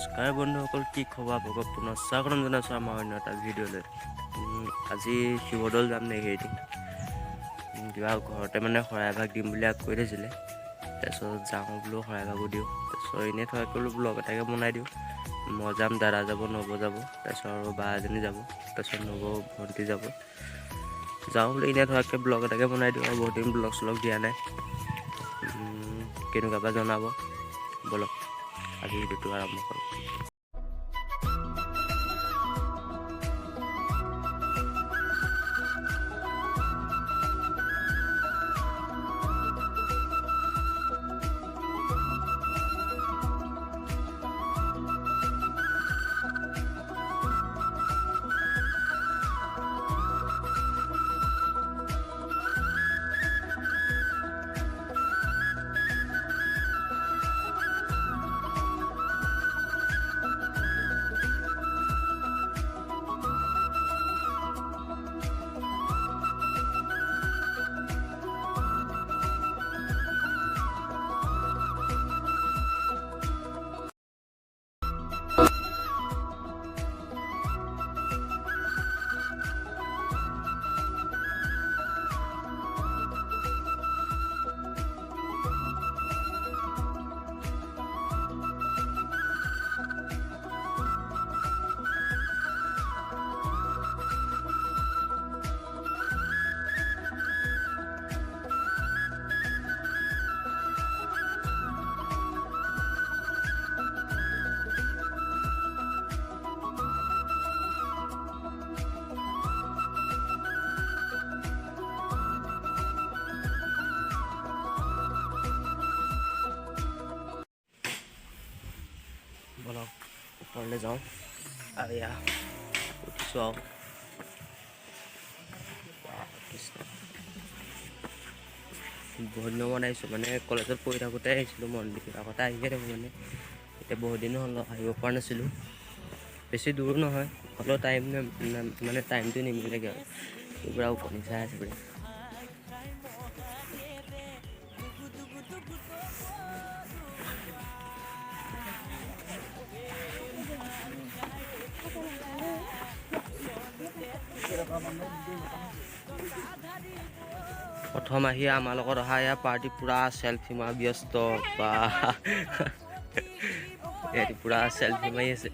নমস্কাৰ বন্ধুসকল, কি খবৰ? আপোনালোকক পুনৰ স্বাগতম জনাইছোঁ আমাৰ অন্য এটা ভিডিঅ'লৈ। আজি শিৱদৌল যাম নেকি এদিন। কিবা ঘৰতে মানে শৰাইভাগ দিম বুলি কৈ থৈছিলে। তাৰপিছত যাওঁ বোলো শৰাইভাগো দিওঁ। তাৰপিছত এনেই থকাকৈ বোলো ব্লগ এটাকে বনাই দিওঁ। মই যাম, দাদা যাব, নব যাব, তাৰপিছত আৰু বা এজনী যাব, তাৰপিছত নব ভণ্টি যাব। যাওঁ বোলো এনেই থকাকৈ ব্লগ এটাকে বনাই দিওঁ আৰু বহুত দিন ব্লগ চলগ দিয়া নাই। কেনেকুৱা বা জনাব, বলক আজি ভিডিঅ'টো আৰম্ভ কৰোঁ। বলক ওপৰলৈ যাওঁ। আৰু এয়া উঠিছোঁ আৰু বহুত দিনৰ মূৰত আহিছোঁ। মানে কলেজত পঢ়ি থাকোঁতে আহিছিলোঁ, মন্দিৰ আগতে আহিয়ে থাকোঁ। মানে এতিয়া বহুত দিন হ'ল আহিব পৰা নাছিলোঁ। বেছি দূৰো নহয়, হ'লেও টাইমটো নিমিলেগৈ আৰু পূৰা ওকণি চাই আছে বোলে। প্ৰথম আহি আমাৰ লগত অহা এয়া পাৰ্টি পূৰা চেলফি মাৰা ব্যস্ত বা সিহঁতি পূৰা চেলফি মাৰি আছে।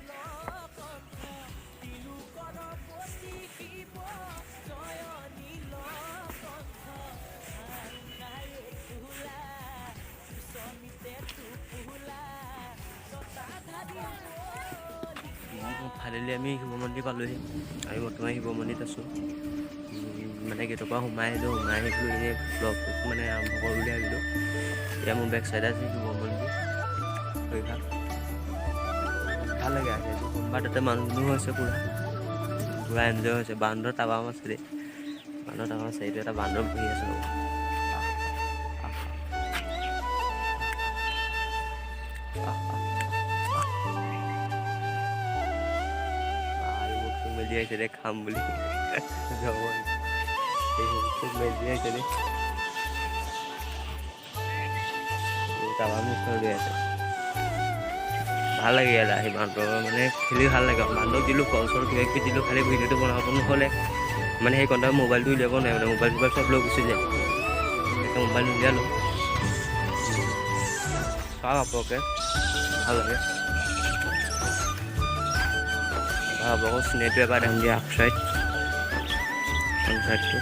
ফাইনেলি আমি শিৱ মন্দিৰ পালোঁহি। আমি বৰ্তমান শিৱ মন্দিৰত আছোঁ। মানে গেটৰ পৰা সোমাই আহিলোঁ এনেই ব্লগটো মানে আৰম্ভ কৰোঁ বুলি ভাবিলোঁ। এতিয়া মোৰ বেক চাইডে আছে শিৱ মন্দিৰ। ভাল লাগে আৰু সোমবাৰ তাতে মানুহ হৈছে পূৰা এনজয় হৈছে। বান্দৰ টাৱাম আছে দেই, বান্দৰ টাৱাম আছে। এইটো এটা বান্দৰ বহি আছে ৰ'ব। মেলি আহিছে দে খাম বুলি মেলি আহিছে দেই। আছে ভাল লাগে ইয়াত আহি। বান্দৰ মানে খেলি ভাল লাগে। বান্দৰক দিলোঁ ফল চল কিবা কিবি দিলোঁ, খালি ভিডিঅ'টো বনাব নহ'লে। মানে সেই কণ্টেক্ট মোবাইলটো উলিয়াব নোৱাৰে, মানে মোবাইল চব লৈ গুচি যায়। সেইকাৰণে মোবাইল উলিয়ালোঁ। চাওঁ আপোনালোকে, ভাল লাগে। আপোনালোকৰ চিনেৰীটো এবাৰ দেখাম দিয়া, ছানছেটটো।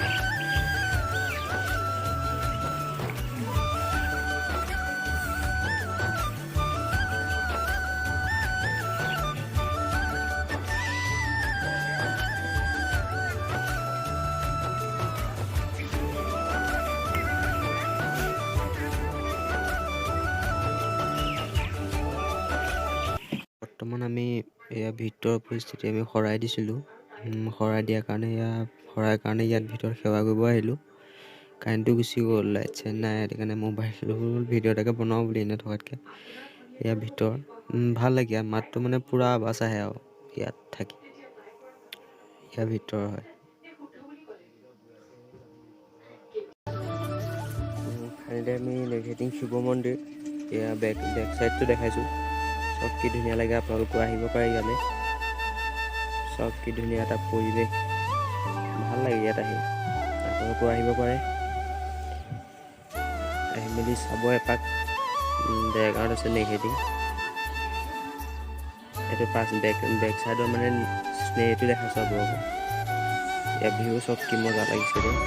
বৰ্তমান আমি এয়া ভিতৰৰ পৰিস্থিতি আমি শৰাই দিছিলোঁ। শৰাই দিয়াৰ কাৰণে ইয়াত ভিতৰত সেৱা কৰিব আহিলোঁ। কাৰেণ্টটো গুচি গ'ল, লাইট চাইট নাই। সেইটো কাৰণে মোবাইল ভিডিঅ' এটাকে বনাওঁ বুলি এনে থকাতকৈ এয়া ভিতৰ ভাল লাগে। ইয়াত মাতটো মানে পূৰা আৱাজ আহে আৰু ইয়াত থাকি। ইয়াৰ ভিতৰ হয়। ফাইনেলি আমি নেভিগেটিং শিৱ মন্দিৰ এয়া বেক চাইডটো দেখাইছোঁ। চাওক কি ধুনীয়া লাগে, আপোনালোকো আহিব পাৰে ইয়ালৈ। চাওক কি ধুনীয়া এটা পৰিৱেশ, ভাল লাগে ইয়াত আহি, আপোনালোকো আহিব পাৰে, আহি মেলি চাব এপাক। দেৰগাঁৱত আছে নেঘেৰি, এইটো বেক চাইডৰ মানে স্নেহটো দেখাইছোঁ আপোনালোকক। ইয়াৰ ভিউ চব কি মজা লাগিছে দেই।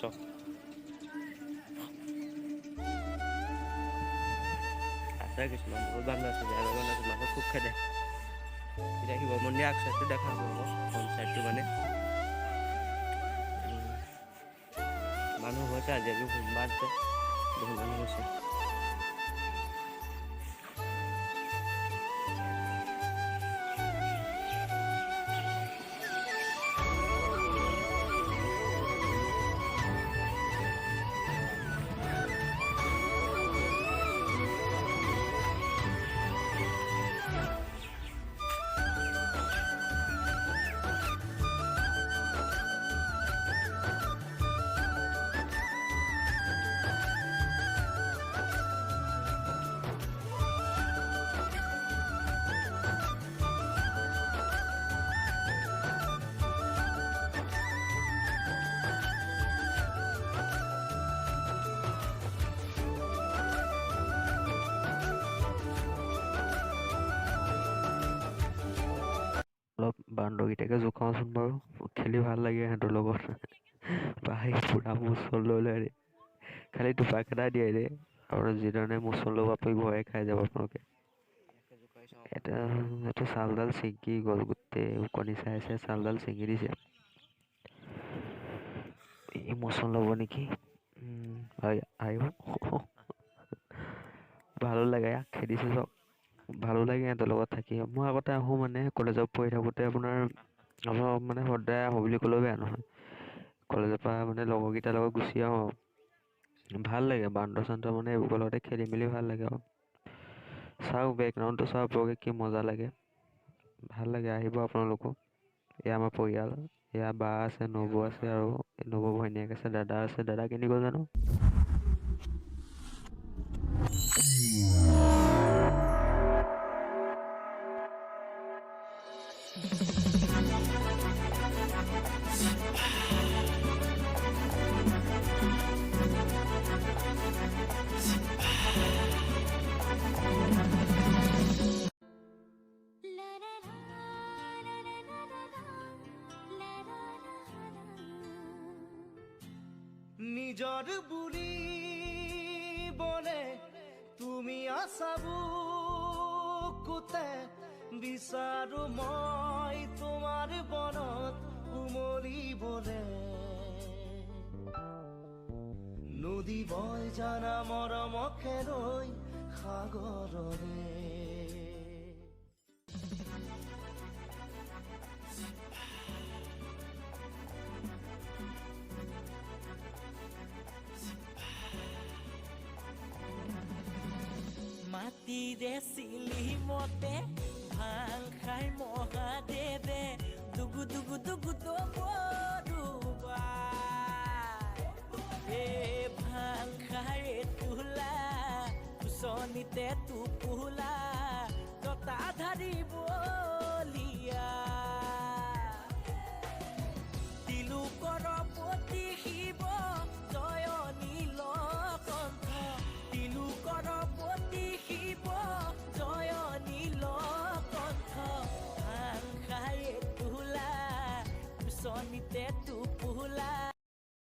চক আছে কিছুমান বহুত বান্ধ আছে, বেয়া বান্ধ আছে, মানুহ খুব খেদে। এতিয়া শিৱ মন্দিৰ আগ চাইডটো দেখাব আকৌ, ফ্ৰণ্ট চাইডটো মানে মানুহ হৈছে। আজি সোমবাৰ আছে, বহুত মানুহ হৈছে। অলপ বান্দৰকেইটাকে জোকাওঁচোন বাৰু, খেলি ভাল লাগে সিহঁতৰ লগত। ভাই পুৰা মুচল লৈ লয়, খালি দুপাক এটা দিয়ে দেই, আৰু যিধৰণে মুচল ল'ব আপুনি ভয়ে খাই যাব আপোনালোকে। এইটো চালডাল ছিগি গ'ল, গোটেই ওকণি চাই চাই চালডাল ছিঙি দিছে। ই মুচল ল'ব নেকি? আহিব। ভালো লাগে, খেদিছে চব ভালো লাগে সিহঁতৰ লগত থাকি। মই আগতে আহোঁ মানে কলেজত পঢ়ি থাকোঁতে, আপোনাৰ মানে সদায় আহোঁ বুলি ক'লেও বেয়া নহয়। কলেজৰ পৰা মানে লগৰকেইটাৰ লগত গুচি আহোঁ আৰু ভাল লাগে। বান্দৰ চান্দৰ মানে এইবোৰৰ লগতে খেলি মেলি ভাল লাগে আৰু। চাওক বেকগ্ৰাউণ্ডটো চাওক আপোনালোকে কি মজা লাগে, ভাল লাগে। আহিব আপোনালোকো। এয়া আমাৰ পৰিয়াল, এয়া বা আছে, নবৌ আছে, আৰু নবৌ ভৈনীয়েক আছে, দাদা আছে। দাদা কেনি গ'ল জানো? নিজৰ বুলিবলে তুমি আছা বুকুতে, বিচাৰো মই তোমাৰ বনত উমলিবলে। নদী বয় জানা মৰমকে লৈ সাগৰৰে। মাটিৰে চিলিমতে ভাং খাই মহাদেৱে দুগু দুগু দুগু দবৰুবা। এ ভাং খাই তোলা কুচনিতে টোপোলা ততা ধাৰিব লিয়া। তিলোকৰ পতি শিৱ জয় নীলকণ্ঠ, তিলোকৰ পতি শিৱ জয় নীল কুচনিতে টোপোলা